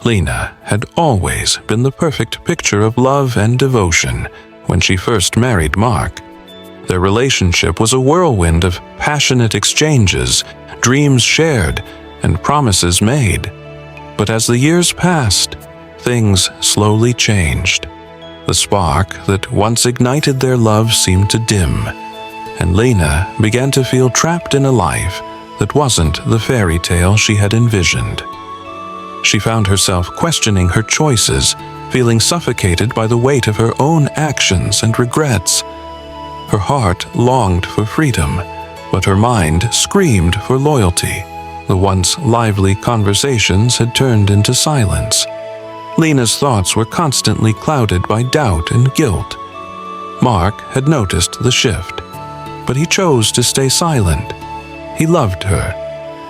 Lena had always been the perfect picture of love and devotion when she first married Mark. Their relationship was a whirlwind of passionate exchanges, dreams shared, and promises made. But as the years passed, things slowly changed. The spark that once ignited their love seemed to dim, and Lena began to feel trapped in a life that wasn't the fairy tale she had envisioned. She found herself questioning her choices, feeling suffocated by the weight of her own actions and regrets. Her heart longed for freedom, but her mind screamed for loyalty. The once lively conversations had turned into silence. Lena's thoughts were constantly clouded by doubt and guilt. Mark had noticed the shift, but he chose to stay silent. He loved her,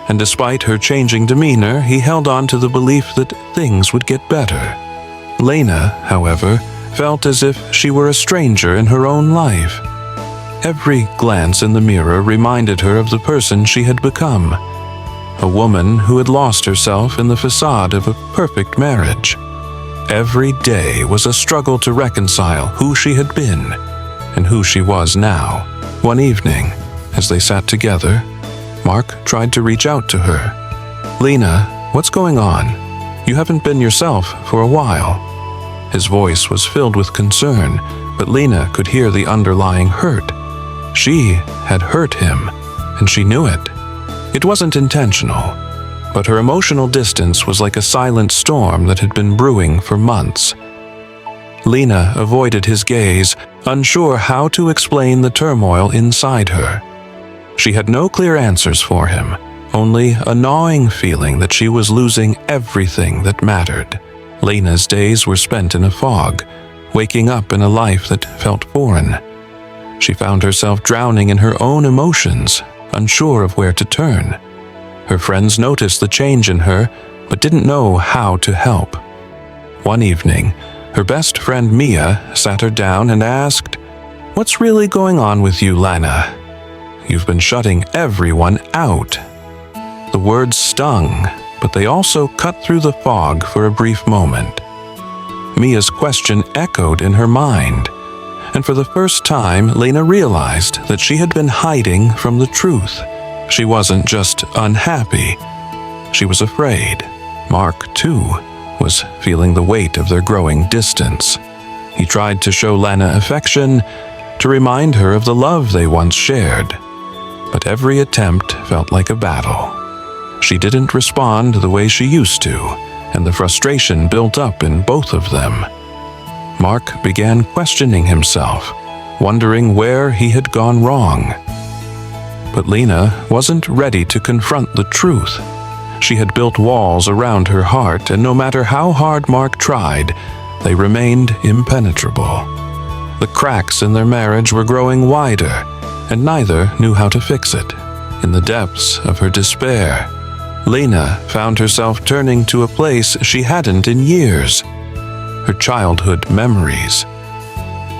and despite her changing demeanor, he held on to the belief that things would get better. Lena, however, felt as if she were a stranger in her own life. Every glance in the mirror reminded her of the person she had become, a woman who had lost herself in the facade of a perfect marriage. Every day was a struggle to reconcile who she had been and who she was now. One evening, as they sat together, Mark tried to reach out to her. "Lena, what's going on? You haven't been yourself for a while." His voice was filled with concern, but Lena could hear the underlying hurt. She had hurt him, and she knew it. It wasn't intentional, but her emotional distance was like a silent storm that had been brewing for months. Lena avoided his gaze, unsure how to explain the turmoil inside her. She had no clear answers for him, only a gnawing feeling that she was losing everything that mattered. Lena's days were spent in a fog, waking up in a life that felt foreign. She found herself drowning in her own emotions, unsure of where to turn. Her friends noticed the change in her, but didn't know how to help. One evening, her best friend Mia sat her down and asked, "What's really going on with you, Lena? You've been shutting everyone out." The words stung, but they also cut through the fog for a brief moment. Mia's question echoed in her mind, and for the first time, Lena realized that she had been hiding from the truth. She wasn't just unhappy, she was afraid. Mark, too, was feeling the weight of their growing distance. He tried to show Lena affection, to remind her of the love they once shared, but every attempt felt like a battle. She didn't respond the way she used to, and the frustration built up in both of them. Mark began questioning himself, wondering where he had gone wrong. But Lena wasn't ready to confront the truth. She had built walls around her heart, and no matter how hard Mark tried, they remained impenetrable. The cracks in their marriage were growing wider, and neither knew how to fix it. In the depths of her despair, Lena found herself turning to a place she hadn't in years: her childhood memories.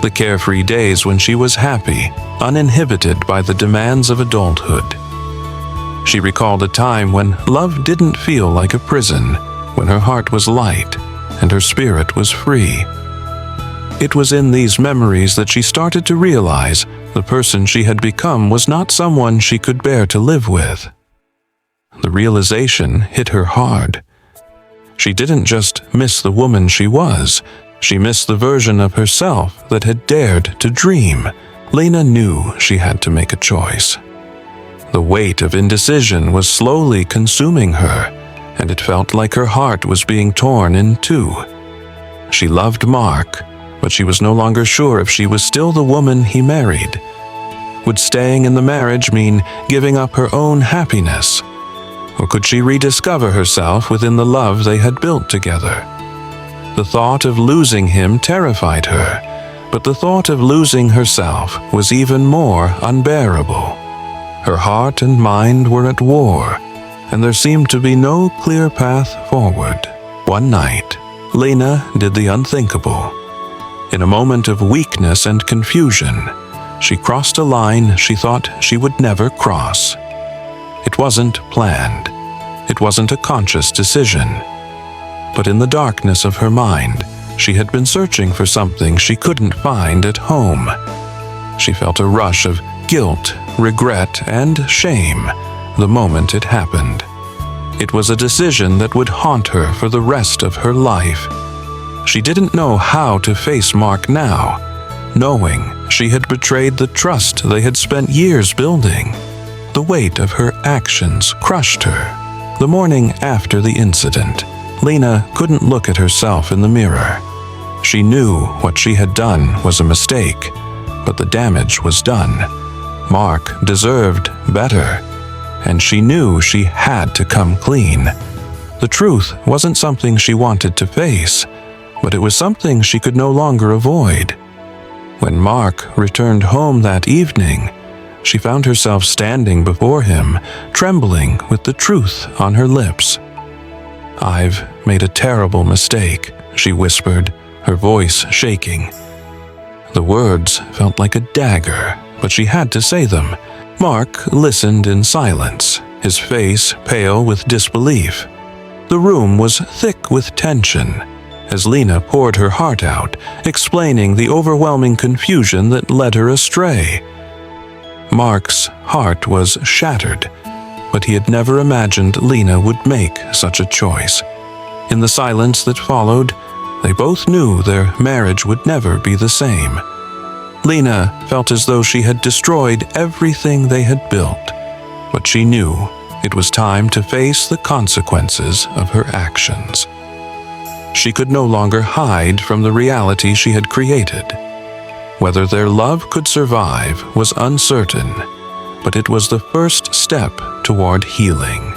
The carefree days when she was happy, uninhibited by the demands of adulthood. She recalled a time when love didn't feel like a prison, when her heart was light and her spirit was free. It was in these memories that she started to realize the person she had become was not someone she could bear to live with. The realization hit her hard. She didn't just miss the woman she was, she missed the version of herself that had dared to dream. Lena knew she had to make a choice. The weight of indecision was slowly consuming her, and it felt like her heart was being torn in two. She loved Mark, but she was no longer sure if she was still the woman he married. Would staying in the marriage mean giving up her own happiness? Or could she rediscover herself within the love they had built together? The thought of losing him terrified her, but the thought of losing herself was even more unbearable. Her heart and mind were at war, and there seemed to be no clear path forward. One night, Lena did the unthinkable. In a moment of weakness and confusion, she crossed a line she thought she would never cross. It wasn't planned. It wasn't a conscious decision. But in the darkness of her mind, she had been searching for something she couldn't find at home. She felt a rush of guilt, regret, and shame the moment it happened. It was a decision that would haunt her for the rest of her life. She didn't know how to face Mark now, knowing she had betrayed the trust they had spent years building. The weight of her actions crushed her. The morning after the incident, Lena couldn't look at herself in the mirror. She knew what she had done was a mistake, but the damage was done. Mark deserved better, and she knew she had to come clean. The truth wasn't something she wanted to face, but it was something she could no longer avoid. When Mark returned home that evening, she found herself standing before him, trembling with the truth on her lips. "I've made a terrible mistake," she whispered, her voice shaking. The words felt like a dagger, but she had to say them. Mark listened in silence, his face pale with disbelief. The room was thick with tension, as Lena poured her heart out, explaining the overwhelming confusion that led her astray. Mark's heart was shattered, but he had never imagined Lena would make such a choice. In the silence that followed, they both knew their marriage would never be the same. Lena felt as though she had destroyed everything they had built, but she knew it was time to face the consequences of her actions. She could no longer hide from the reality she had created. Whether their love could survive was uncertain, but it was the first step toward healing.